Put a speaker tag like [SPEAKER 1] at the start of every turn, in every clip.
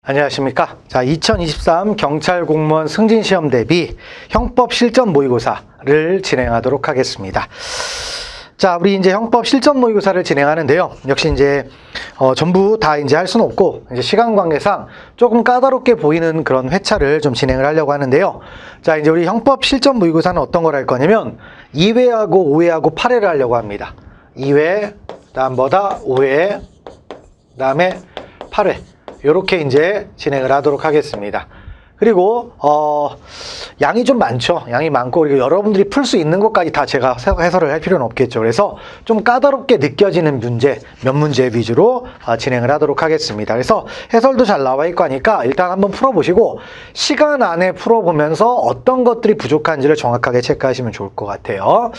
[SPEAKER 1] 안녕하십니까. 자, 2023 경찰 공무원 승진 시험 대비 형법 실전 모의고사를 진행하도록 하겠습니다. 자, 우리 이제 형법 실전 모의고사를 진행하는데요. 역시 이제 전부 다 이제 할 수는 없고 이제 시간 관계상 조금 까다롭게 보이는 그런 회차를 좀 진행을 하려고 하는데요. 자, 이제 우리 형법 실전 모의고사는 어떤 걸 할 거냐면 2회하고 5회하고 8회를 하려고 합니다. 2회, 다음 뭐다? 5회, 그다음에 8회. 요렇게 이제 진행을 하도록 하겠습니다. 그리고 양이 좀 많죠. 양이 많고 그리고 여러분들이 풀 수 있는 것까지 다 제가 해설을 할 필요는 없겠죠. 그래서 좀 까다롭게 느껴지는 문제, 몇 문제 위주로 진행을 하도록 하겠습니다. 그래서 해설도 잘 나와 있고 하니까 일단 한번 풀어보시고 시간 안에 풀어보면서 어떤 것들이 부족한지를 정확하게 체크하시면 좋을 것 같아요.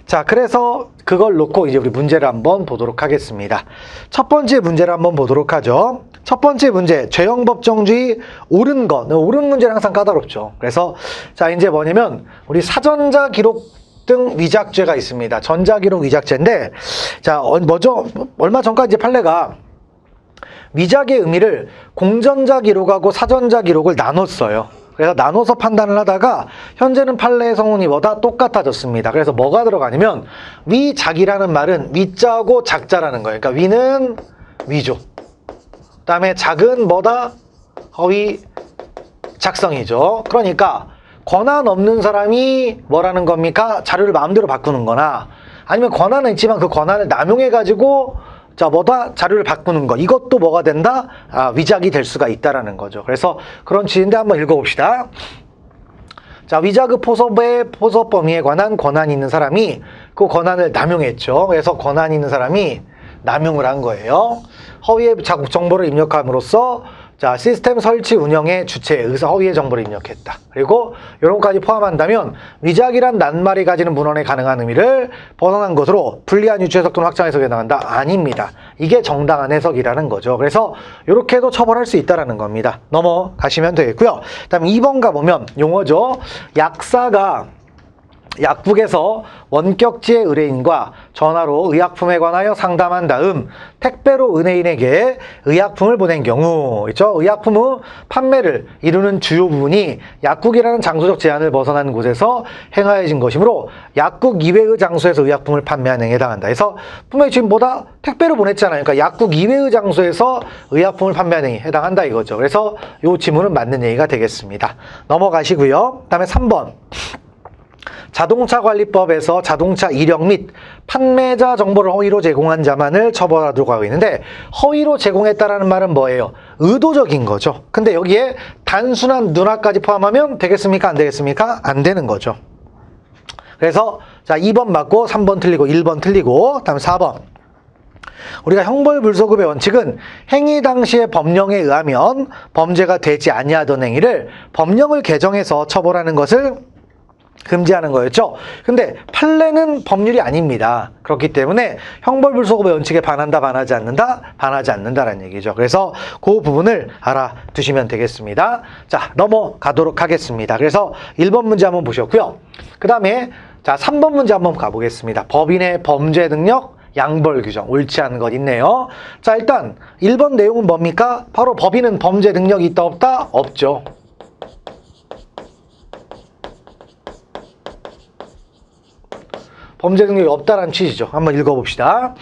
[SPEAKER 1] 자, 그래서 그걸 놓고 이제 우리 문제를 한번 보도록 하겠습니다. 첫 번째 문제를 한번 보도록 하죠. 첫 번째 문제, 죄형법정주의 옳은 것. 옳은 문제는 항상 까다롭죠. 그래서 자, 이제 뭐냐면 우리 사전자 기록 등 위작죄가 있습니다. 전자기록 위작죄인데 자, 뭐죠? 얼마 전까지 이제 판례가 위작의 의미를 공전자 기록하고 사전자 기록을 나눴어요. 그래서 나눠서 판단을 하다가 현재는 판례의 성운이 뭐다? 똑같아졌습니다. 그래서 뭐가 들어가냐면 위작이라는 말은 위자고 작자라는 거예요. 그러니까 위는 위조, 그 다음에 작은 뭐다? 허위 작성이죠. 그러니까 권한 없는 사람이 뭐라는 겁니까? 자료를 마음대로 바꾸는 거나 아니면 권한은 있지만 그 권한을 남용해가지고 자, 뭐다? 자료를 바꾸는 거. 이것도 뭐가 된다? 위작이 될 수가 있다라는 거죠. 그래서 그런 취지인데 한번 읽어봅시다. 자, 위자급 포섭의 포섭 범위에 관한 권한이 있는 사람이 그 권한을 남용했죠. 그래서 권한이 있는 사람이 남용을 한 거예요. 허위의 자국 정보를 입력함으로써 자, 시스템 설치 운영의 주체에 의사 허위의 정보를 입력했다. 그리고 이런 것까지 포함한다면 위작이란 낱말이 가지는 문헌에 가능한 의미를 벗어난 것으로 불리한 유추 해석 또는 확장 해석에 해당한다? 아닙니다. 이게 정당한 해석이라는 거죠. 그래서 이렇게 해도 처벌할 수 있다는 겁니다. 넘어가시면 되겠고요. 다음 2번 가보면 용어죠. 약사가 약국에서 원격지의 의뢰인과 전화로 의약품에 관하여 상담한 다음 택배로 의뢰인에게 의약품을 보낸 경우 있죠? 의약품의 판매를 이루는 주요 부분이 약국이라는 장소적 제한을 벗어난 곳에서 행하여진 것이므로 약국 이외의 장소에서 의약품을 판매하는 행위에 해당한다. 그래서 분명히 지금 뭐다? 택배로 보냈잖아요. 그러니까 약국 이외의 장소에서 의약품을 판매하는 행위에 해당한다 이거죠. 그래서 이 지문은 맞는 얘기가 되겠습니다. 넘어가시고요. 그다음에 3번. 자동차관리법에서 자동차 이력 및 판매자 정보를 허위로 제공한 자만을 처벌하도록 하고 있는데 허위로 제공했다라는 말은 뭐예요? 의도적인 거죠. 근데 여기에 단순한 누락까지 포함하면 되겠습니까? 안 되겠습니까? 안 되는 거죠. 그래서 자, 2번 맞고 3번 틀리고 1번 틀리고 다음 4번. 우리가 형벌불소급의 원칙은 행위 당시의 법령에 의하면 범죄가 되지 아니하던 행위를 법령을 개정해서 처벌하는 것을 금지하는 거였죠. 근데 판례는 법률이 아닙니다. 그렇기 때문에 형벌불소급의 원칙에 반한다, 반하지 않는다, 반하지 않는다라는 얘기죠. 그래서 그 부분을 알아두시면 되겠습니다. 자, 넘어가도록 하겠습니다. 그래서 1번 문제 한번 보셨고요. 그 다음에 자, 3번 문제 한번 가보겠습니다. 법인의 범죄 능력 양벌 규정 옳지 않은 것 있네요. 자, 일단 1번 내용은 뭡니까? 바로 법인은 범죄 능력이 있다 없다? 없죠. 범죄 능력이 없다라는 취지죠. 한번 읽어봅시다.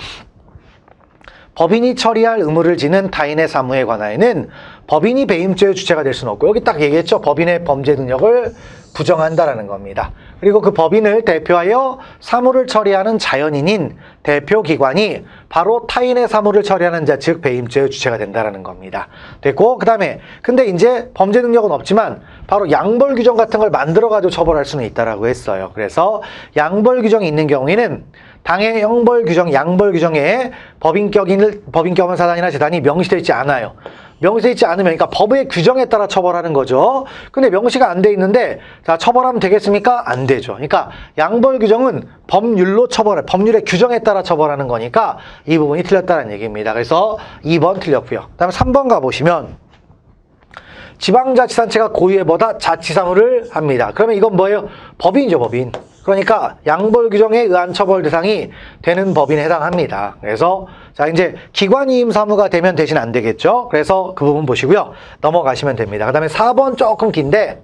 [SPEAKER 1] 법인이 처리할 의무를 지는 타인의 사무에 관하여는 법인이 배임죄의 주체가 될 수는 없고 여기 딱 얘기했죠. 법인의 범죄 능력을 부정한다라는 겁니다. 그리고 그 법인을 대표하여 사무를 처리하는 자연인인 대표기관이 바로 타인의 사무를 처리하는 자, 즉 배임죄의 주체가 된다라는 겁니다. 됐고, 그 다음에 근데 이제 범죄 능력은 없지만 바로 양벌 규정 같은 걸 만들어가지고 처벌할 수는 있다라고 했어요. 그래서 양벌 규정이 있는 경우에는 당해 형벌 규정, 양벌 규정에 법인격은 사단이나 재단이 명시되어 있지 않아요. 명시되어 있지 않으면, 그러니까 법의 규정에 따라 처벌하는 거죠. 근데 명시가 안 돼 있는데, 자, 처벌하면 되겠습니까? 안 되죠. 그러니까 양벌 규정은 법률로 법률의 규정에 따라 처벌하는 거니까 이 부분이 틀렸다는 얘기입니다. 그래서 2번 틀렸고요. 그 다음에 3번 가보시면, 지방자치단체가 고유의 뭐다? 자치사무를 합니다. 그러면 이건 뭐예요? 법인이죠, 법인. 그러니까 양벌 규정에 의한 처벌 대상이 되는 법인에 해당합니다. 그래서 자 이제 기관이임 사무가 되면 대신 안 되겠죠. 그래서 그 부분 보시고요. 넘어가시면 됩니다. 그 다음에 4번 조금 긴데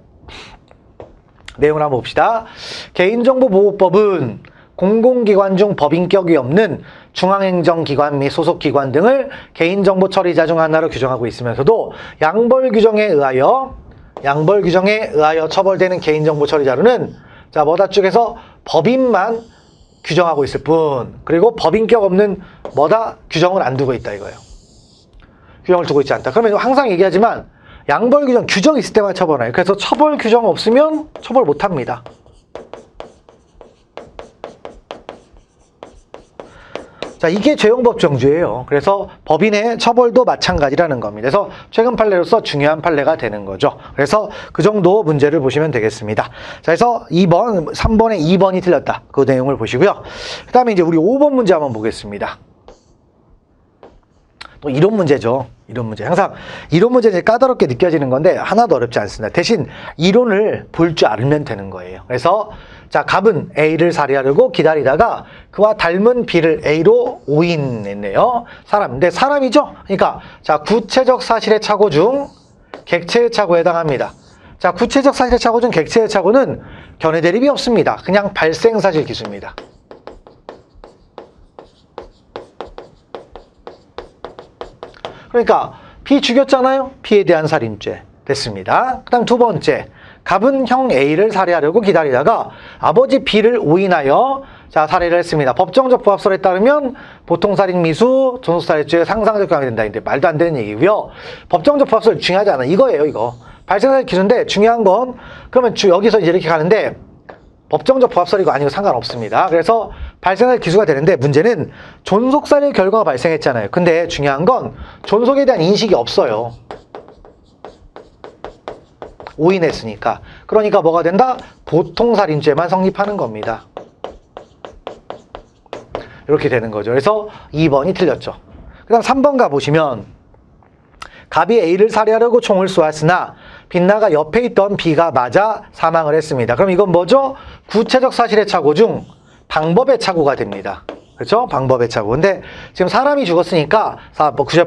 [SPEAKER 1] 내용을 한번 봅시다. 개인정보보호법은 공공기관 중 법인격이 없는 중앙행정기관 및 소속기관 등을 개인정보 처리자 중 하나로 규정하고 있으면서도 양벌 규정에 의하여 처벌되는 개인정보 처리자로는 자 뭐다 쪽에서 법인만 규정하고 있을 뿐, 그리고 법인격 없는 뭐다 규정을 안 두고 있다 이거예요. 규정을 두고 있지 않다. 그러면 항상 얘기하지만 양벌 규정, 규정이 있을 때만 처벌해요. 그래서 처벌 규정 없으면 처벌 못 합니다. 자, 이게 죄용법정주예요. 그래서 법인의 처벌도 마찬가지라는 겁니다. 그래서 최근 판례로서 중요한 판례가 되는 거죠. 그래서 그 정도 문제를 보시면 되겠습니다. 자, 그래서 3번에 2번이 틀렸다. 그 내용을 보시고요. 그 다음에 이제 우리 5번 문제 한번 보겠습니다. 또 이론 문제죠. 이론 문제. 항상 이론 문제는 까다롭게 느껴지는 건데 하나도 어렵지 않습니다. 대신 이론을 볼 줄 알면 되는 거예요. 그래서 자, 갑은 A를 살해하려고 기다리다가 그와 닮은 B를 A로 오인했네요. 근데 사람이죠? 그러니까 자, 구체적 사실의 착오 중 객체의 착오에 해당합니다. 자, 구체적 사실의 착오 중 객체의 착오는 견해 대립이 없습니다. 그냥 발생 사실 기수입니다. 그러니까 B 죽였잖아요. B에 대한 살인죄 됐습니다. 그 다음 두 번째, 갑은 형 A를 살해하려고 기다리다가 아버지 B를 오인하여 자 살해를 했습니다. 법정적 부합설에 따르면 보통살인 미수, 존속살인죄 상상적 경험이 된다. 근데 말도 안 되는 얘기고요. 법정적 부합설 중요하지 않아. 이거예요, 이거. 발생사실 기수인데 중요한 건 그러면 여기서 이제 이렇게 가는데 법정적 부합설이고 아니고 상관없습니다. 그래서 발생사실 기수가 되는데 문제는 존속살인 결과가 발생했잖아요. 근데 중요한 건 존속에 대한 인식이 없어요. 오인했으니까. 그러니까 뭐가 된다? 보통살인죄만 성립하는 겁니다. 이렇게 되는 거죠. 그래서 2번이 틀렸죠. 그 다음 3번 가보시면 갑이 A를 살해하려고 총을 쏘았으나 빗나가 옆에 있던 B가 맞아 사망을 했습니다. 그럼 이건 뭐죠? 구체적 사실의 착오 중 방법의 착오가 됩니다. 그렇죠? 방법의 착오. 근데 지금 사람이 죽었으니까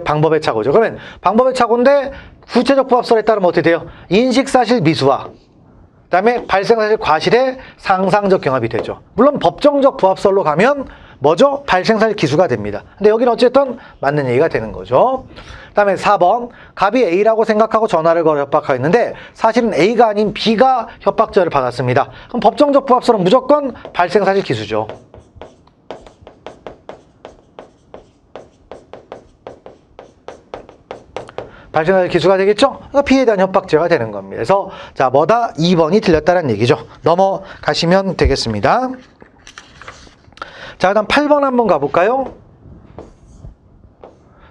[SPEAKER 1] 방법의 착오죠. 그러면 방법의 착오인데 구체적 부합설에 따르면 어떻게 돼요? 인식사실 미수와 그 다음에 발생사실 과실의 상상적 경합이 되죠. 물론 법정적 부합설로 가면 뭐죠? 발생사실 기수가 됩니다. 근데 여기는 어쨌든 맞는 얘기가 되는 거죠. 그 다음에 4번, 갑이 A라고 생각하고 전화를 걸어 협박하였는데 사실은 A가 아닌 B가 협박죄를 받았습니다. 그럼 법정적 부합설은 무조건 발생사실 기수죠. 발생사실 기수가 되겠죠? 그러니까 B에 대한 협박죄가 되는 겁니다. 그래서 자 뭐다? 2번이 틀렸다는 얘기죠. 넘어가시면 되겠습니다. 자, 그 다음 8번 한번 가볼까요?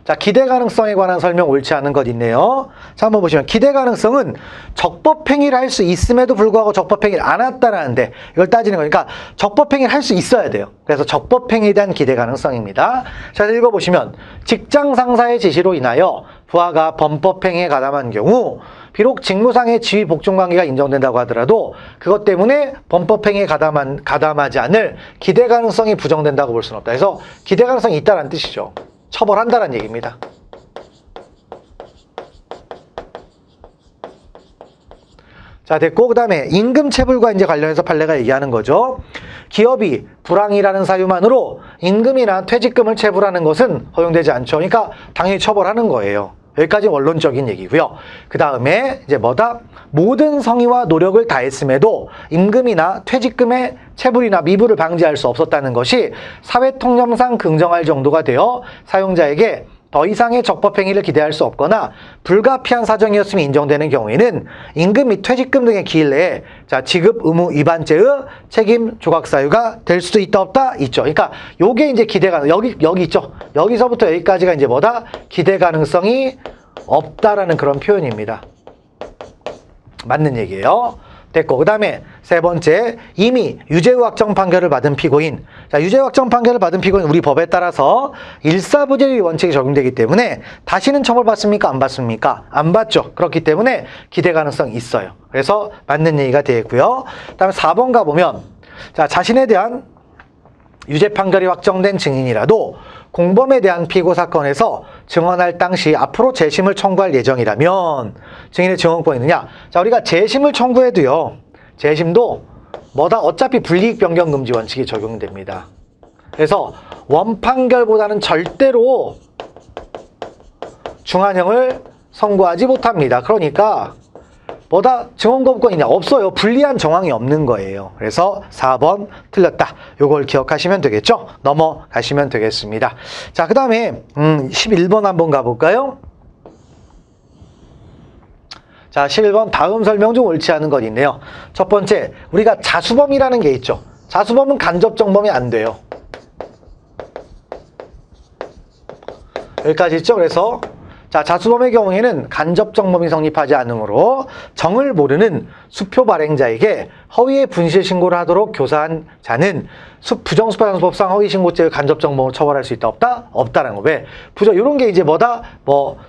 [SPEAKER 1] 자, 기대 가능성에 관한 설명 옳지 않은 것 있네요. 자, 한번 보시면 기대 가능성은 적법행위를 할 수 있음에도 불구하고 적법행위를 안 했다라는데 이걸 따지는 거니까 적법행위를 할 수 있어야 돼요. 그래서 적법행위에 대한 기대 가능성입니다. 자, 읽어보시면 직장 상사의 지시로 인하여 부하가 범법행위에 가담한 경우 비록 직무상의 지위 복종 관계가 인정된다고 하더라도 그것 때문에 범법행위에 가담하지 않을 기대 가능성이 부정된다고 볼 수는 없다. 그래서 기대 가능성이 있다는 뜻이죠. 처벌한다는 얘기입니다. 자, 됐고, 그 다음에 임금체불과 이제 관련해서 판례가 얘기하는 거죠. 기업이 불황이라는 사유만으로 임금이나 퇴직금을 체불하는 것은 허용되지 않죠. 그러니까 당연히 처벌하는 거예요. 여기까지 원론적인 얘기고요. 그 다음에 이제 뭐다? 모든 성의와 노력을 다했음에도 임금이나 퇴직금의 체불이나 미불을 방지할 수 없었다는 것이 사회통념상 긍정할 정도가 되어 사용자에게 더 이상의 적법행위를 기대할 수 없거나 불가피한 사정이었음이 인정되는 경우에는 임금 및 퇴직금 등의 기일 내에 자 지급 의무 위반죄의 책임 조각 사유가 될 수도 있다 없다 있죠. 그러니까 요게 이제 기대 가능 여기 있죠. 여기서부터 여기까지가 이제 뭐다? 기대 가능성이 없다라는 그런 표현입니다. 맞는 얘기예요. 됐고, 그 다음에 세 번째, 이미 유죄의 확정 판결을 받은 피고인. 자, 유죄의 확정 판결을 받은 피고인 우리 법에 따라서 일사부재의 원칙이 적용되기 때문에 다시는 처벌받습니까? 안 받습니까? 안 받죠. 그렇기 때문에 기대 가능성이 있어요. 그래서 맞는 얘기가 되겠고요. 그 다음에 4번 가보면 자, 자신에 대한 유죄 판결이 확정된 증인이라도 공범에 대한 피고 사건에서 증언할 당시 앞으로 재심을 청구할 예정이라면 증인의 증언권이 있느냐? 자, 우리가 재심을 청구해도요. 재심도 뭐다? 어차피 불이익 변경 금지 원칙이 적용됩니다. 그래서 원판결보다는 절대로 중한형을 선고하지 못합니다. 그러니까 뭐다? 증언거부권이냐? 없어요. 불리한 정황이 없는 거예요. 그래서 4번 틀렸다. 요걸 기억하시면 되겠죠? 넘어가시면 되겠습니다. 자, 그 다음에 11번 한번 가볼까요? 자, 11번 다음 설명 중 옳지 않은 것 있네요. 첫 번째, 우리가 자수범이라는 게 있죠. 자수범은 간접정범이 안 돼요. 여기까지 있죠? 그래서 자, 자수범의 경우에는 간접정범이 성립하지 않으므로 정을 모르는 수표 발행자에게 허위의 분실 신고를 하도록 교사한 자는 부정수표장소법상 허위신고죄의 간접정범을 처벌할 수 있다 없다? 없다라는 거. 왜? 이런 게 이제 뭐다?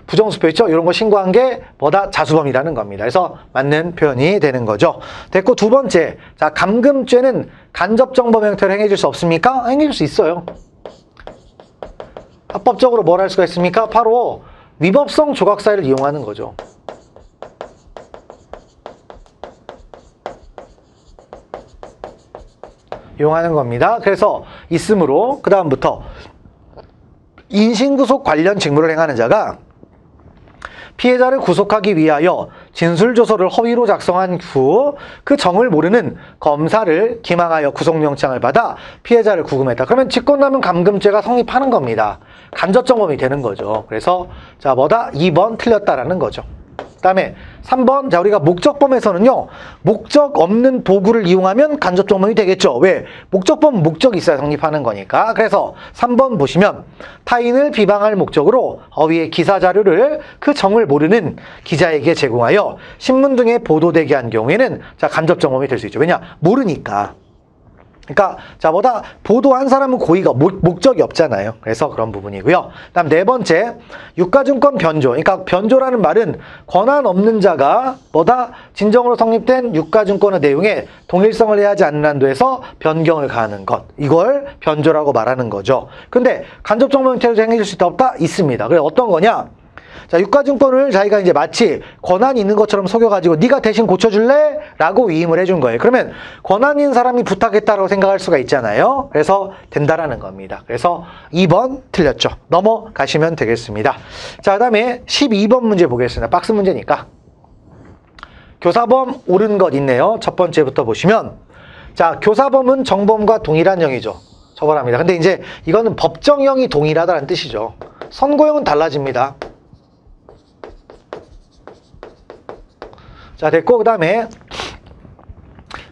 [SPEAKER 1] 부정수표 있죠? 이런 거 신고한 게 뭐다? 자수범이라는 겁니다. 그래서 맞는 표현이 되는 거죠. 됐고, 두 번째, 자, 감금죄는 간접정범 형태로 행해질 수 없습니까? 행해질 수 있어요. 합법적으로 뭘 할 수가 있습니까? 바로 위법성 조각사유를 이용하는 거죠. 이용하는 겁니다. 그래서 있으므로 그 다음부터 인신구속 관련 직무를 행하는 자가 피해자를 구속하기 위하여 진술조서를 허위로 작성한 후 그 정을 모르는 검사를 기망하여 구속영장을 받아 피해자를 구금했다. 그러면 직권남용 감금죄가 성립하는 겁니다. 간접정범이 되는 거죠. 그래서 자, 뭐다? 2번 틀렸다라는 거죠. 그 다음에 3번, 자, 우리가 목적범에서는요, 목적 없는 도구를 이용하면 간접정범이 되겠죠. 왜? 목적범은 목적이 있어야 성립하는 거니까. 그래서 3번 보시면 타인을 비방할 목적으로 허위의 기사 자료를 그 정을 모르는 기자에게 제공하여 신문 등에 보도되게 한 경우에는 자, 간접정범이 될 수 있죠. 왜냐? 모르니까. 그러니까 자, 뭐다? 보도한 사람은 고의가 목적이 없잖아요. 그래서 그런 부분이고요. 그다음 네 번째, 유가증권 변조. 그러니까 변조라는 말은 권한 없는 자가 뭐다? 진정으로 성립된 유가증권의 내용에 동일성을 해하지 않는 한도에서 변경을 가하는 것. 이걸 변조라고 말하는 거죠. 근데 간접정범 형태로 행해질 수 있다 없다? 있습니다. 그래, 어떤 거냐? 자, 유가증권을 자기가 이제 마치 권한이 있는 것처럼 속여가지고 네가 대신 고쳐줄래? 라고 위임을 해준 거예요. 그러면 권한 있는 사람이 부탁했다고 생각할 수가 있잖아요. 그래서 된다라는 겁니다. 그래서 2번 틀렸죠. 넘어가시면 되겠습니다. 자, 그 다음에 12번 문제 보겠습니다. 박스 문제니까. 교사범 옳은 것 있네요. 첫 번째부터 보시면 자, 교사범은 정범과 동일한 형이죠. 처벌합니다. 근데 이제 이거는 법정형이 동일하다는 뜻이죠. 선고형은 달라집니다. 자, 됐고, 그 다음에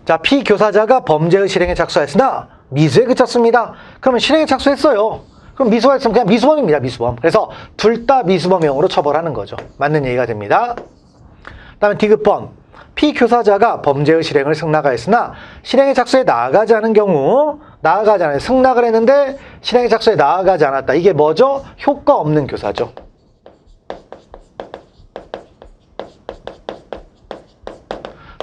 [SPEAKER 1] 자, 피교사자가 범죄의 실행에 착수하였으나 미수에 그쳤습니다. 그러면 실행에 착수했어요. 그럼 미수가 있으면 그냥 미수범입니다. 미수범. 그래서 둘 다 미수범형으로 처벌하는 거죠. 맞는 얘기가 됩니다. 그 다음에 디귿번, 피교사자가 범죄의 실행을 승낙하였으나 실행에 착수해 나아가지 않은 경우, 나아가지 않아요. 승낙을 했는데 실행에 착수해 나아가지 않았다. 이게 뭐죠? 효과 없는 교사죠.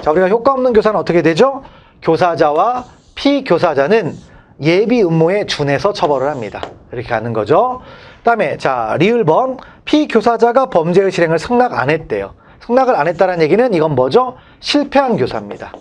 [SPEAKER 1] 자, 우리가 효과 없는 교사는 어떻게 되죠? 교사자와 피교사자는 예비 음모에 준해서 처벌을 합니다. 이렇게 가는 거죠. 그 다음에 자, 리을번, 피교사자가 범죄의 실행을 승낙 안 했대요. 승낙을 안 했다는 얘기는 이건 뭐죠? 실패한 교사입니다.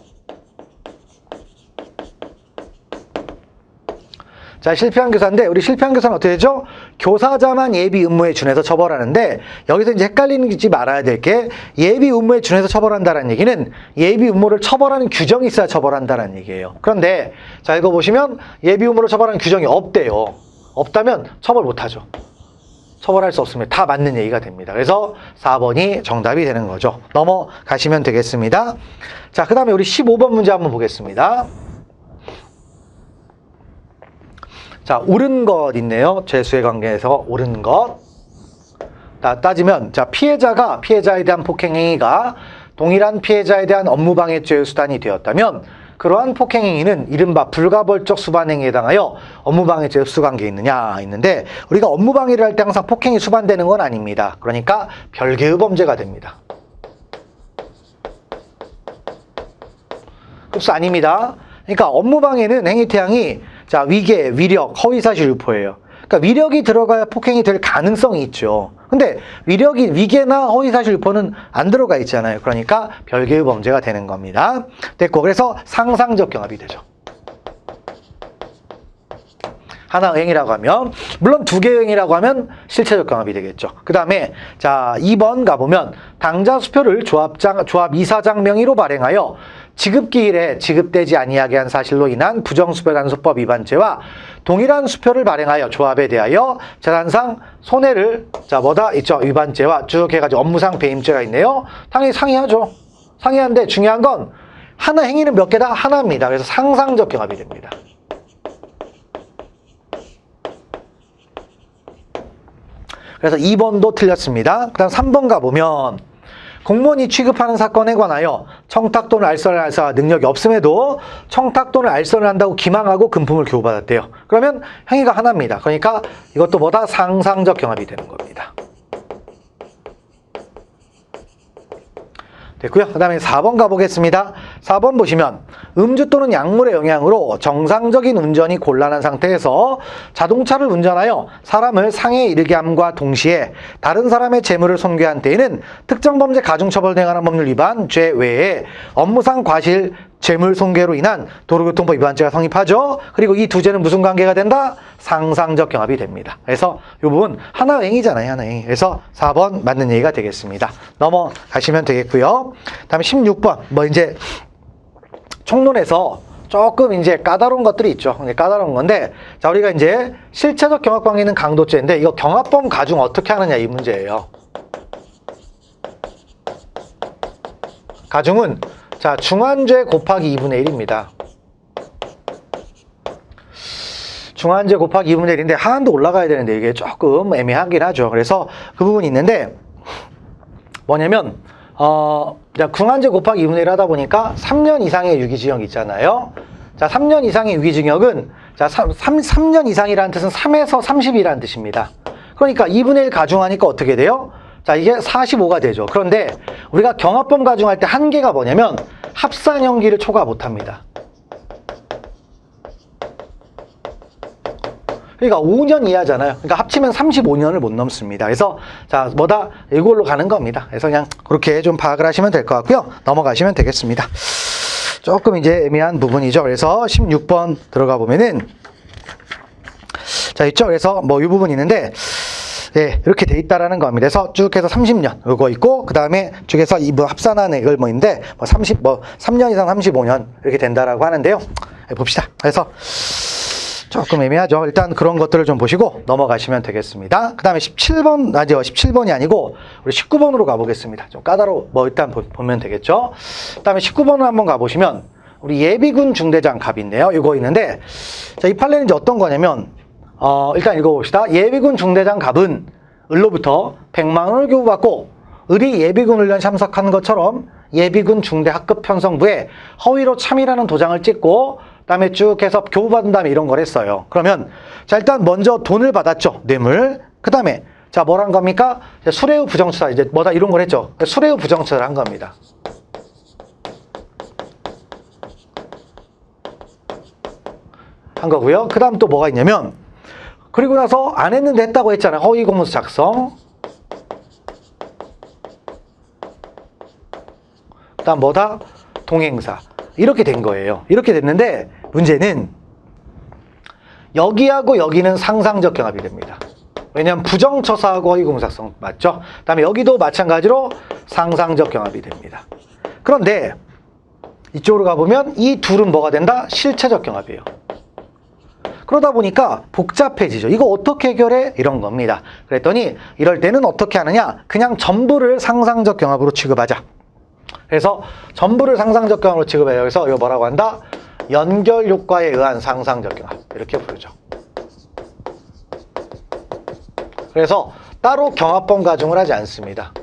[SPEAKER 1] 자, 실패한 교사인데 우리 실패한 교사는 어떻게 되죠? 교사자만 예비 음모에 준해서 처벌하는데 여기서 이제 헷갈리지 말아야 될 게 예비 음모에 준해서 처벌한다는 얘기는 예비 음모를 처벌하는 규정이 있어야 처벌한다는 얘기예요. 그런데 자, 읽어보시면 예비 음모를 처벌하는 규정이 없대요. 없다면 처벌 못하죠. 처벌할 수 없습니다. 다 맞는 얘기가 됩니다. 그래서 4번이 정답이 되는 거죠. 넘어가시면 되겠습니다. 자, 그 다음에 우리 15번 문제 한번 보겠습니다. 자, 옳은 것 있네요. 죄수의 관계에서 옳은 것. 따지면, 자, 피해자에 대한 폭행행위가 동일한 피해자에 대한 업무방해죄의 수단이 되었다면, 그러한 폭행행위는 이른바 불가벌적 수반행위에 해당하여 업무방해죄의 수관계에 있는데, 우리가 업무방해를 할 때 항상 폭행이 수반되는 건 아닙니다. 그러니까 별개의 범죄가 됩니다. 흡수 아닙니다. 그러니까 업무방해는 행위태양이 자, 위계, 위력, 허위사실 유포예요. 그러니까 위력이 들어가야 폭행이 될 가능성이 있죠. 근데 위력이 위계나 허위사실 유포는 안 들어가 있잖아요. 그러니까 별개의 범죄가 되는 겁니다. 됐고, 그래서 상상적 경합이 되죠. 하나 행위라고 하면, 물론 두 개의 행위라고 하면 실체적 경합이 되겠죠. 그 다음에 자 2번 가보면 당자 수표를 조합 이사장 명의로 발행하여 지급기일에 지급되지 아니하게 한 사실로 인한 부정수표단속법 위반죄와 동일한 수표를 발행하여 조합에 대하여 재산상 손해를 자 뭐다 있죠, 위반죄와 쭉 해가지고 업무상 배임죄가 있네요. 당연히 상이하죠. 상이한데 중요한 건 하나 행위는 몇 개다? 하나입니다. 그래서 상상적 경합이 됩니다. 그래서 2번도 틀렸습니다. 그 다음 3번 가보면 공무원이 취급하는 사건에 관하여 청탁 또는 알선을 할 능력이 없음에도 청탁 또는 알선을 한다고 기망하고 금품을 교부받았대요. 그러면 행위가 하나입니다. 그러니까 이것도 뭐다? 상상적 경합이 되는 겁니다. 됐고요. 그 다음에 4번 가보겠습니다. 4번 보시면 음주 또는 약물의 영향으로 정상적인 운전이 곤란한 상태에서 자동차를 운전하여 사람을 상해에 이르게 함과 동시에 다른 사람의 재물을 손괴한 때에는 특정 범죄 가중처벌 등하는 법률 위반 죄 외에 업무상 과실 재물 손괴로 인한 도로교통법 위반죄가 성립하죠. 그리고 이 두 죄는 무슨 관계가 된다? 상상적 경합이 됩니다. 그래서 이 부분 하나 행위잖아요. 하나 행위. 그래서 4번 맞는 얘기가 되겠습니다. 넘어가시면 되겠고요. 다음에 16번 뭐 이제 총론에서 조금 이제 까다로운 것들이 있죠. 까다로운 건데 자 우리가 이제 실체적 경합 관계는 강도죄인데 이거 경합범 가중 어떻게 하느냐 이 문제예요. 가중은 자, 중한죄 곱하기 2분의 1입니다. 중한죄 곱하기 2분의 1인데 하한도 올라가야 되는데 이게 조금 애매하긴 하죠. 그래서 그 부분이 있는데 뭐냐면 중한죄 곱하기 2분의 1 하다 보니까 3년 이상의 유기징역이 있잖아요. 자, 3년 이상의 유기징역은 자, 3년 이상이라는 뜻은 3에서 30이라는 뜻입니다. 그러니까 2분의 1 가중하니까 어떻게 돼요? 자, 이게 45가 되죠. 그런데 우리가 경합범 가중할 때 한계가 뭐냐면 합산 형기를 초과 못합니다. 그러니까 5년 이하잖아요. 그러니까 합치면 35년을 못 넘습니다. 그래서 자, 뭐다? 이걸로 가는 겁니다. 그래서 그냥 그렇게 좀 파악을 하시면 될 것 같고요. 넘어가시면 되겠습니다. 조금 이제 애매한 부분이죠. 그래서 16번 들어가 보면은 자, 있죠. 그래서 뭐 이 부분이 있는데 네, 이렇게 돼 있다라는 겁니다. 그래서 쭉 해서 30년 요거 있고 그 다음에 쭉 해서 이 합산한 액을 뭐인데 3년 이상 35년 이렇게 된다라고 하는데요. 네, 봅시다. 그래서 조금 애매하죠. 일단 그런 것들을 좀 보시고 넘어가시면 되겠습니다. 그 다음에 17번 아니요, 17번이 아니고 우리 19번으로 가보겠습니다. 좀 까다로워 일단 보면 되겠죠. 그 다음에 19번을 한번 가보시면 우리 예비군 중대장 갑이 있네요. 이거 있는데 자, 이 판례는 이제 어떤 거냐면 일단 읽어봅시다. 예비군 중대장 갑은 을로부터 100만 원을 교부받고 을이 예비군 훈련 참석한 것처럼 예비군 중대 학급 편성부에 허위로 참이라는 도장을 찍고 그다음에 쭉 해서 교부받은 다음에 이런 걸 했어요. 그러면 자, 일단 먼저 돈을 받았죠. 뇌물. 그다음에 자, 뭐란 겁니까? 수뢰후 부정처사 이제 뭐다 이런 걸 했죠. 수뢰후 부정처사를 한 겁니다. 한 거고요. 그다음 또 뭐가 있냐면 그리고 나서 안 했는데 했다고 했잖아요. 허위 공문서 작성. 그다음 뭐다? 동행사. 이렇게 된 거예요. 이렇게 됐는데 문제는 여기하고 여기는 상상적 경합이 됩니다. 왜냐하면 부정처사하고 허위 공문서 작성 맞죠? 그다음에 여기도 마찬가지로 상상적 경합이 됩니다. 그런데 이쪽으로 가보면 이 둘은 뭐가 된다? 실체적 경합이에요. 그러다 보니까 복잡해지죠. 이거 어떻게 해결해? 이런 겁니다. 그랬더니 이럴 때는 어떻게 하느냐? 그냥 전부를 상상적 경합으로 취급하자. 그래서 전부를 상상적 경합으로 취급해요. 그래서 이거 뭐라고 한다? 연결 효과에 의한 상상적 경합. 이렇게 부르죠. 그래서 따로 경합범 가중을 하지 않습니다.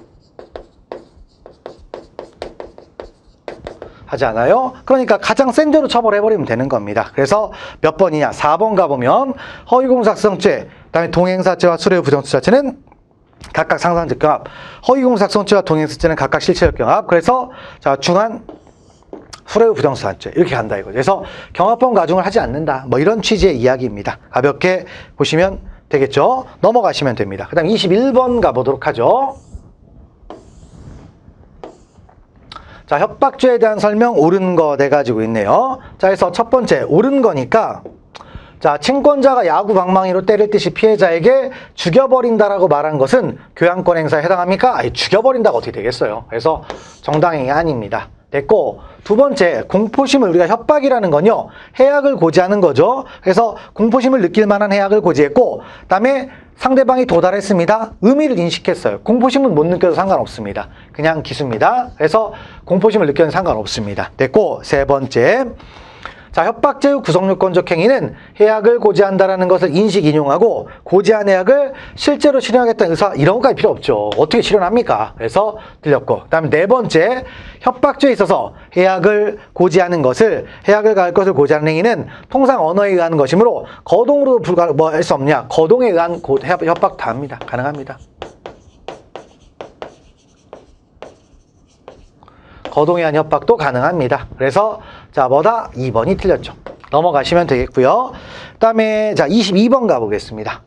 [SPEAKER 1] 하지 않아요? 그러니까 가장 센 죄로 처벌해버리면 되는 겁니다. 그래서 몇 번이냐? 4번 가보면 허위공작성죄, 그 다음에 동행사죄와 수뢰후 부정처사죄는 각각 상상적 경합, 허위공작성죄와 동행사죄는 각각 실체적 경합. 그래서 자, 중한 수뢰 후 부정수단죄 이렇게 간다 이거죠. 그래서 경합범 가중을 하지 않는다. 뭐 이런 취지의 이야기입니다. 가볍게 보시면 되겠죠. 넘어가시면 됩니다. 그 다음 21번 가보도록 하죠. 자, 협박죄에 대한 설명 옳은 거 돼가지고 있네요. 자, 그래서 첫 번째 옳은 거니까 자, 친권자가 야구 방망이로 때릴 듯이 피해자에게 죽여버린다라고 말한 것은 교양권 행사에 해당합니까? 아니, 죽여버린다가 어떻게 되겠어요. 그래서 정당행위 아닙니다. 됐고, 두 번째 공포심을 우리가 협박이라는 건요 해악을 고지하는 거죠. 그래서 공포심을 느낄 만한 해악을 고지했고, 그다음에 상대방이 도달했습니다. 의미를 인식했어요. 공포심은 못 느껴도 상관없습니다. 그냥 기수입니다. 그래서 공포심을 느껴도 상관없습니다. 됐고, 세 번째 자, 협박죄 후 구성요건적 행위는 해악을 고지한다라는 것을 인식 인용하고 고지한 해악을 실제로 실현하겠다는 의사 이런 것까지 필요 없죠. 어떻게 실현합니까? 그래서 틀렸고, 그 다음에 네 번째 협박죄에 있어서 해악을 고지하는 것을 해악을 가할 것을 고지하는 행위는 통상 언어에 의한 것이므로 거동으로 뭐 할 수 없냐? 거동에 의한 협박 다 합니다. 가능합니다. 거동에 의한 협박도 가능합니다. 그래서 자, 뭐다? 2번이 틀렸죠. 넘어가시면 되겠고요. 그 다음에 자, 22번 가보겠습니다.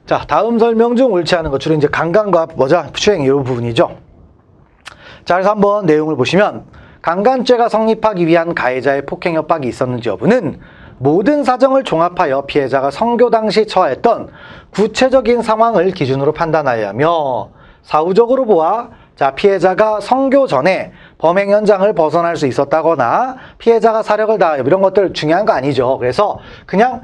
[SPEAKER 1] 자, 다음 설명 중 옳지 않은 것 주로 이제 강간과 뭐죠? 추행 이 부분이죠. 자, 그래서 한번 내용을 보시면 강간죄가 성립하기 위한 가해자의 폭행 협박이 있었는지 여부는 모든 사정을 종합하여 피해자가 성교 당시 처했던 구체적인 상황을 기준으로 판단하여야 하며 사후적으로 보아 자, 피해자가 성교 전에 범행 현장을 벗어날 수 있었다거나 피해자가 사력을 다하여 이런 것들 중요한 거 아니죠. 그래서 그냥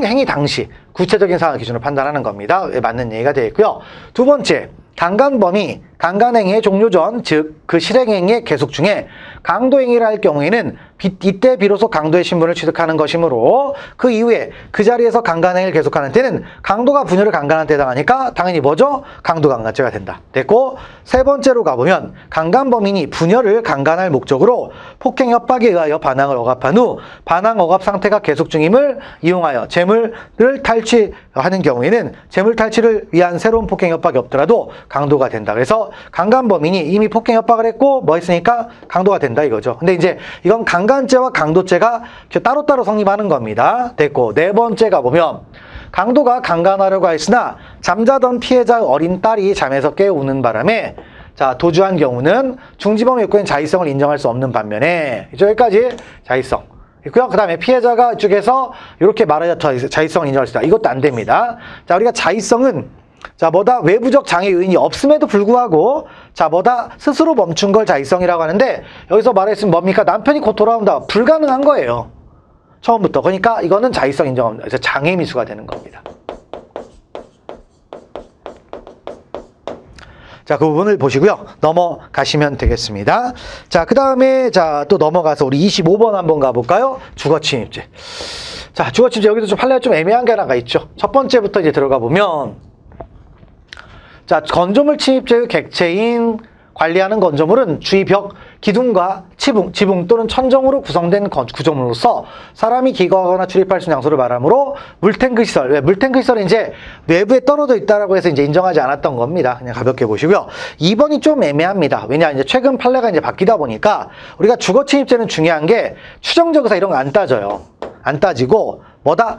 [SPEAKER 1] 행위 당시 구체적인 상황을 기준으로 판단하는 겁니다. 맞는 얘기가 되겠고요. 두 번째, 강간범이 강간행위의 종료 전, 즉 그 실행행위의 계속 중에 강도행위를 할 경우에는 이때 비로소 강도의 신분을 취득하는 것이므로 그 이후에 그 자리에서 강간행위를 계속하는 때는 강도가 부녀를 강간한 때 해당하니까 당연히 뭐죠? 강도강간죄가 된다. 됐고, 세 번째로 가보면 강간범인이 부녀를 강간할 목적으로 폭행 협박에 의하여 반항을 억압한 후 반항 억압 상태가 계속 중임을 이용하여 재물을 탈취하는 경우에는 재물 탈취를 위한 새로운 폭행 협박이 없더라도 강도가 된다. 그래서 강간범인이 이미 폭행 협박을 했고 뭐 했으니까 강도가 된다 이거죠. 근데 이제 이건 강간죄와 강도죄가 따로따로 성립하는 겁니다. 됐고, 네 번째 가보면 강도가 강간하려고 했으나 잠자던 피해자의 어린 딸이 잠에서 깨우는 바람에 자, 도주한 경우는 중지범의 요건인 자의성을 인정할 수 없는 반면에 여기까지 자의성 있고요. 그 다음에 피해자가 이쪽에서 이렇게 말하자 자의성을 인정할 수 있다. 이것도 안 됩니다. 자, 우리가 자의성은 자, 뭐다? 외부적 장애 요인이 없음에도 불구하고 자, 뭐다? 스스로 멈춘 걸 자의성이라고 하는데 여기서 말했으면 뭡니까? 남편이 곧 돌아온다. 불가능한 거예요. 처음부터. 그러니까 이거는 자의성 인정합니다. 그래서 장애 미수가 되는 겁니다. 자, 그 부분을 보시고요. 넘어가시면 되겠습니다. 자, 그 다음에 자, 또 넘어가서 우리 25번 한번 가볼까요? 주거침입죄. 자, 주거침입죄 여기도 좀 판례가 좀 애매한 게 하나가 있죠. 첫 번째부터 이제 들어가 보면 자, 건조물 침입죄의 객체인 관리하는 건조물은 주위 벽, 기둥과 지붕 또는 천정으로 구성된 구조물로서 사람이 기거하거나 출입할 수 있는 장소를 말하므로 물탱크 시설. 왜? 물탱크 시설은 이제 외부에 떨어져 있다라고 해서 이제 인정하지 않았던 겁니다. 그냥 가볍게 보시고요. 2번이 좀 애매합니다. 왜냐, 이제 최근 판례가 이제 바뀌다 보니까 우리가 주거침입죄는 중요한 게 추정적 의사 이런 거 안 따져요. 안 따지고 뭐다?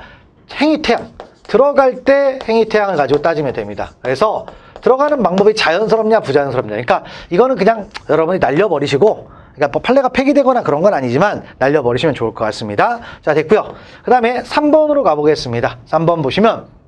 [SPEAKER 1] 행위태양. 들어갈 때 행위태양을 가지고 따지면 됩니다. 그래서 들어가는 방법이 자연스럽냐 부자연스럽냐. 그러니까 이거는 그냥 여러분이 날려버리시고, 그러니까 뭐 판례가 폐기되거나 그런 건 아니지만 날려버리시면 좋을 것 같습니다. 자, 됐고요. 그 다음에 3번으로 가보겠습니다. 3번 보시면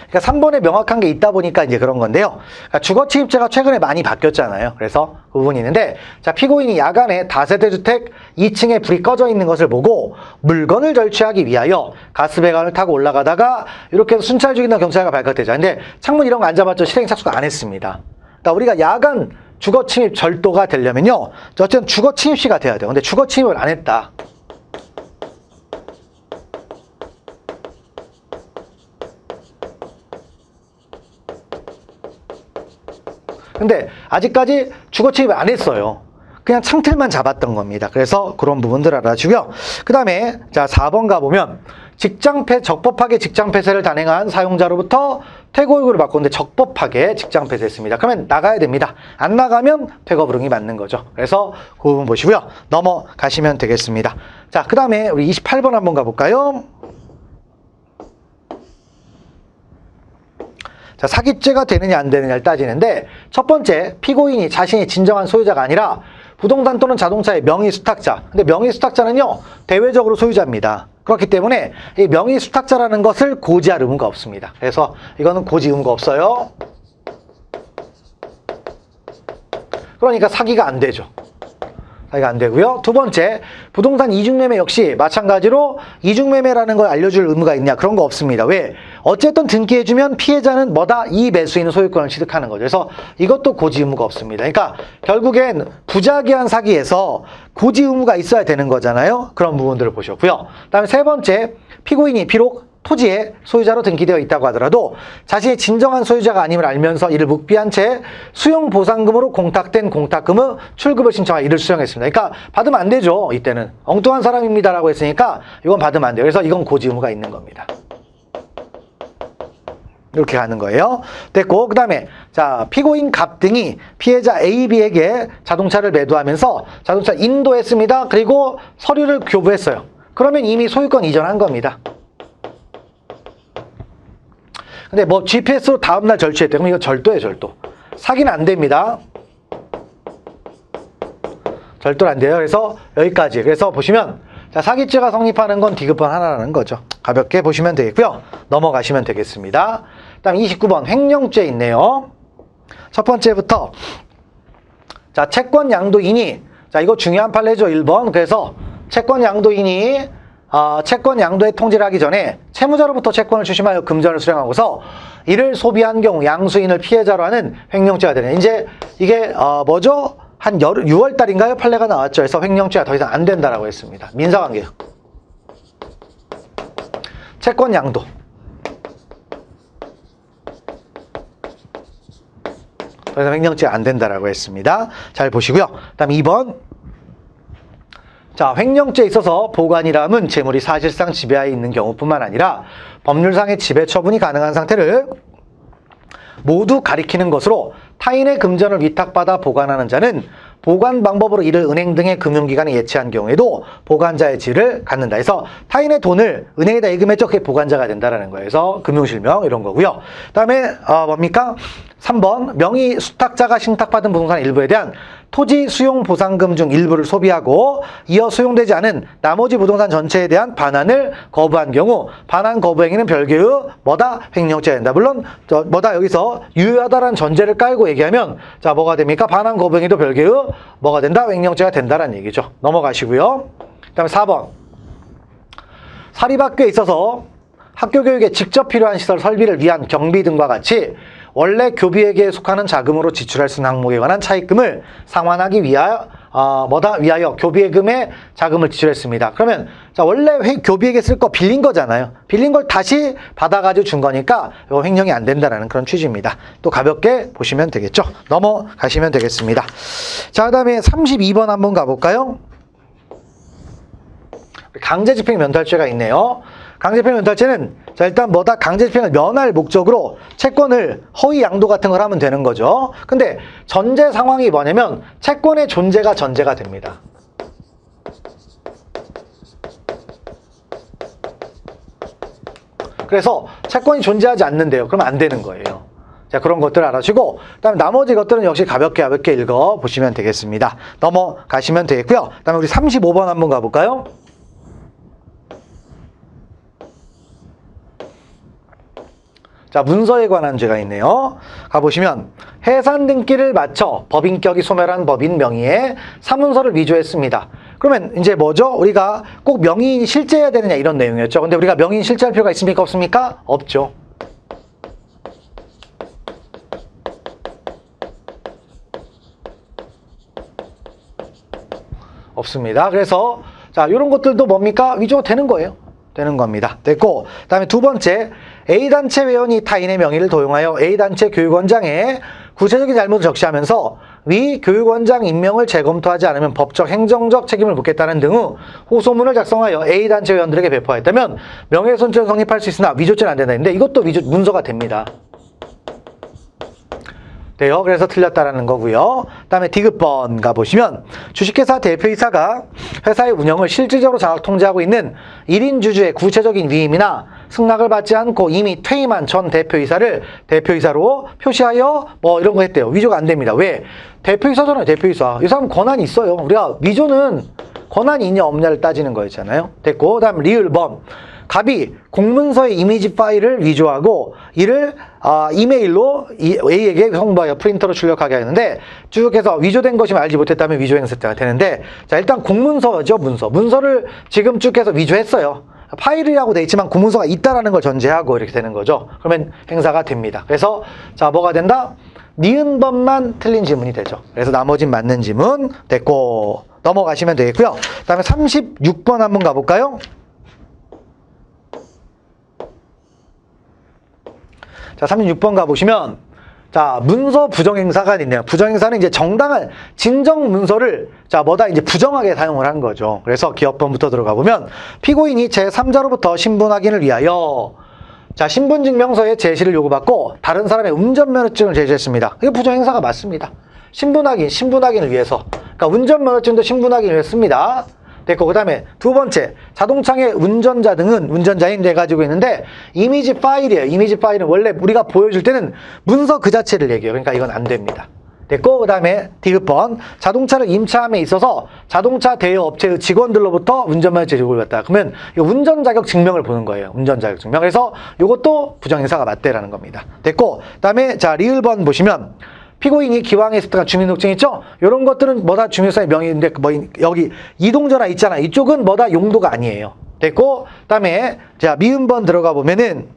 [SPEAKER 1] 그러니까 3번에 명확한 게 있다 보니까 이제 그런 건데요. 그러니까 주거침입죄가 최근에 많이 바뀌었잖아요. 그래서 그 부분이 있는데, 자, 피고인이 야간에 다세대 주택 2층에 불이 꺼져 있는 것을 보고 물건을 절취하기 위하여 가스배관을 타고 올라가다가 이렇게 해서 순찰 중이던 경찰과 발각되자. 근데 창문 이런 거 안 잡았죠. 실행 착수가 안 했습니다. 그러니까 우리가 야간 주거침입 절도가 되려면요, 어쨌든 주거침입시가 돼야 돼요. 근데 주거침입을 안 했다. 근데 아직까지 주거침입을 안 했어요. 그냥 창틀만 잡았던 겁니다. 그래서 그런 부분들 알아주고요. 그 다음에 자, 4번 가보면 적법하게 직장 폐쇄를 단행한 사용자로부터 퇴고유기로 바꿨는데 적법하게 직장 폐쇄했습니다. 그러면 나가야 됩니다. 안 나가면 퇴거불응이 맞는 거죠. 그래서 그 부분 보시고요. 넘어가시면 되겠습니다. 자, 그 다음에 우리 28번 한번 가볼까요? 자, 사기죄가 되느냐 안 되느냐를 따지는데 첫 번째, 피고인이 자신이 진정한 소유자가 아니라 부동산 또는 자동차의 명의 수탁자. 근데 명의 수탁자는요, 대외적으로 소유자입니다. 그렇기 때문에 이 명의 수탁자라는 것을 고지할 의무가 없습니다. 그래서 이거는 고지 의무가 없어요. 그러니까 사기가 안 되죠. 사기가 안 되고요. 두 번째, 부동산 이중매매 역시 마찬가지로 이중매매라는 걸 알려줄 의무가 있냐? 그런 거 없습니다. 왜? 어쨌든 등기해주면 피해자는 뭐다? 이 매수인은 소유권을 취득하는 거죠. 그래서 이것도 고지 의무가 없습니다. 그러니까 결국엔 부작위한 사기에서 고지 의무가 있어야 되는 거잖아요. 그런 부분들을 보셨고요. 그다음에 세 번째, 피고인이 비록 토지의 소유자로 등기되어 있다고 하더라도 자신이 진정한 소유자가 아님을 알면서 이를 묵비한 채 수용보상금으로 공탁된 공탁금의 출급을 신청하여 이를 수령했습니다. 그러니까 받으면 안 되죠. 이때는 엉뚱한 사람입니다라고 했으니까 이건 받으면 안 돼요. 그래서 이건 고지 의무가 있는 겁니다. 이렇게 가는 거예요. 됐고, 그 다음에 자, 피고인 갑 등이 피해자 A, B에게 자동차를 매도하면서 자동차 인도했습니다. 그리고 서류를 교부했어요. 그러면 이미 소유권 이전한 겁니다. 근데 뭐 GPS로 다음날 절취했대. 그럼 이거 절도예요, 절도. 사기는 안 됩니다. 절도는 안 돼요. 그래서 여기까지. 그래서 보시면 자, 사기죄가 성립하는 건 디귿번 하나라는 거죠. 가볍게 보시면 되겠고요. 넘어가시면 되겠습니다. 그다음 29번 횡령죄 있네요. 첫 번째부터 자, 채권 양도인이 자, 이거 중요한 판례죠. 1번. 그래서 채권 양도인이 채권 양도의 통지를 하기 전에 채무자로부터 채권을 추심하여 금전을 수령하고서 이를 소비한 경우 양수인을 피해자로 하는 횡령죄가 되는. 이제 이게 뭐죠? 한 6월 달인가요? 판례가 나왔죠. 그래서 횡령죄가 더 이상 안 된다라고 했습니다. 민사관계요. 채권 양도. 더 이상 횡령죄가 안 된다라고 했습니다. 잘 보시고요. 그다음 2번. 자, 횡령죄에 있어서 보관이람은 재물이 사실상 지배하에 있는 경우뿐만 아니라 법률상의 지배 처분이 가능한 상태를 모두 가리키는 것으로 타인의 금전을 위탁받아 보관하는 자는 보관 방법으로 이를 은행 등의 금융기관에 예치한 경우에도 보관자의 지위를 갖는다. 해서 타인의 돈을 은행에다 예금했죠. 그게 보관자가 된다라는 거예요. 그래서 금융실명 이런 거고요. 그다음에 뭡니까? 3번 명의 수탁자가 신탁받은 부동산 일부에 대한 토지 수용 보상금 중 일부를 소비하고 이어 수용되지 않은 나머지 부동산 전체에 대한 반환을 거부한 경우 반환 거부 행위는 별개의 뭐다? 횡령죄가 된다. 물론 뭐다 여기서 유효하다라는 전제를 깔고 얘기하면 자, 뭐가 됩니까? 반환 거부 행위도 별개의 뭐가 된다? 횡령죄가 된다라는 얘기죠. 넘어가시고요. 그다음에 4번 사립학교에 있어서 학교 교육에 직접 필요한 시설 설비를 위한 경비 등과 같이 원래 교비에게 속하는 자금으로 지출할 수 있는 항목에 관한 차입금을 상환하기 위하여 위하여 교비예금에 자금을 지출했습니다. 그러면 자, 원래 교비에게 쓸 거 빌린 거잖아요. 빌린 걸 다시 받아가지고 준 거니까 이거 횡령이 안 된다는 그런 취지입니다. 또 가볍게 보시면 되겠죠. 넘어가시면 되겠습니다. 자, 그다음에 32번 한번 가볼까요? 강제집행 면탈죄가 있네요. 강제집행 면탈죄는 자, 일단 뭐다? 강제집행을 면할 목적으로 채권을 허위 양도 같은 걸 하면 되는 거죠. 근데 전제 상황이 뭐냐면 채권의 존재가 전제가 됩니다. 그래서 채권이 존재하지 않는데요. 그러면 안 되는 거예요. 자, 그런 것들을 알아주시고 그다음에 나머지 것들은 역시 가볍게 읽어보시면 되겠습니다. 넘어가시면 되겠고요. 그다음에 우리 35번 한번 가볼까요? 자, 문서에 관한 죄가 있네요. 가보시면 해산 등기를 마쳐 법인격이 소멸한 법인 명의의 사문서를 위조했습니다. 그러면 이제 뭐죠? 우리가 꼭 명의인이 실제해야 되느냐 이런 내용이었죠. 근데 우리가 명의인 실제할 필요가 있습니까? 없습니까? 없죠. 없습니다. 그래서 자, 이런 것들도 뭡니까? 위조가 되는 거예요. 되는 겁니다. 됐고, 그다음에 두 번째, A단체 회원이 타인의 명의를 도용하여 A단체 교육원장에 구체적인 잘못을 적시하면서 위 교육원장 임명을 재검토하지 않으면 법적, 행정적 책임을 묻겠다는 등의 호소문을 작성하여 A단체 회원들에게 배포하였다면 명예훼손죄는 성립할 수 있으나 위조죄는 안 된다. 근데 이것도 문서가 됩니다. 돼요. 그래서 틀렸다라는 거고요. 그다음에 디귿번 가보시면 주식회사 대표이사가 회사의 운영을 실질적으로 장악 통제하고 있는 1인 주주의 구체적인 위임이나 승낙을 받지 않고 이미 퇴임한 전 대표이사를 대표이사로 표시하여 뭐 이런 거 했대요. 위조가 안 됩니다. 왜? 대표이사잖아요. 대표이사. 이 사람 권한이 있어요. 우리가 위조는 권한이 있냐 없냐를 따지는 거였잖아요. 됐고, 그다음 리을번. 갑이 공문서의 이미지 파일을 위조하고 이를 이메일로 A에게 송부하여 프린터로 출력하게 하는데 쭉 해서 위조된 것이면 알지 못했다면 위조행세가 되는데, 자, 일단 공문서죠. 문서를 지금 쭉 해서 위조했어요. 파일이라고 돼 있지만 공문서가 있다라는 걸 전제하고 이렇게 되는 거죠. 그러면 행사가 됩니다. 그래서 자, 뭐가 된다? 니은 번만 틀린 지문이 되죠. 그래서 나머진 맞는 지문 됐고 넘어가시면 되겠고요. 그 다음에 36번 한번 가볼까요? 자, 36번 가보시면, 자, 문서 부정행사가 있네요. 부정행사는 이제 정당한 진정 문서를, 자, 이제 부정하게 사용을 한 거죠. 그래서 기업번부터 들어가 보면, 피고인이 제3자로부터 신분 확인을 위하여, 자, 신분증명서의 제시를 요구받고, 다른 사람의 운전면허증을 제시했습니다. 이게 부정행사가 맞습니다. 신분 확인을 위해서. 그러니까 운전면허증도 신분 확인을 위해서 씁니다. 됐고, 그 다음에 두 번째, 자동차의 운전자 등은 운전자인 돼 가지고 있는데 이미지 파일이에요. 이미지 파일은 원래 우리가 보여줄 때는 문서 그 자체를 얘기해요. 그러니까 이건 안 됩니다. 됐고, 그 다음에 디귿번, 자동차를 임차함에 있어서 자동차 대여 업체의 직원들로부터 운전면허증을 요구받다. 그러면 이 운전 자격 증명을 보는 거예요. 운전 자격 증명. 그래서 이것도 부정행사가 맞대라는 겁니다. 됐고, 그 다음에 자, 리을번 보시면 피고인이 기왕에 습득한 주민등록증 있죠? 이런 것들은 뭐다 주민사의 명의인데 여기 이동전화 있잖아. 이쪽은 뭐다 용도가 아니에요. 됐고, 그다음에 자, 미음번 들어가 보면은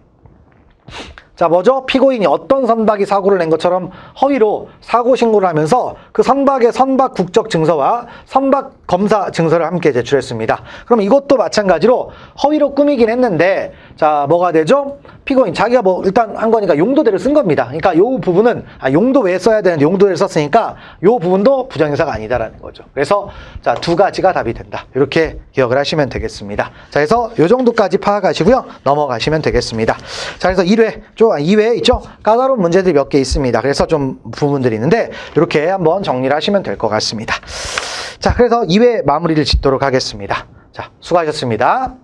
[SPEAKER 1] 자, 뭐죠? 피고인이 어떤 선박이 사고를 낸 것처럼 허위로 사고 신고를 하면서 그 선박의 선박 국적 증서와 선박 검사 증서를 함께 제출했습니다. 그럼 이것도 마찬가지로 허위로 꾸미긴 했는데, 자, 뭐가 되죠? 피고인 자기가 뭐 일단 한 거니까 용도대로 쓴 겁니다. 그러니까 요 부분은 용도 왜 써야 되는데 용도대로 썼으니까 요 부분도 부정행사가 아니다라는 거죠. 그래서 자, 두 가지가 답이 된다. 이렇게 기억을 하시면 되겠습니다. 자, 그래서 요 정도까지 파악하시고요. 넘어가시면 되겠습니다. 자, 그래서 2회 있죠? 까다로운 문제들이 몇 개 있습니다. 그래서 좀 부분들이 있는데 이렇게 한번 정리를 하시면 될 것 같습니다. 자, 그래서 2회 마무리를 짓도록 하겠습니다. 자, 수고하셨습니다.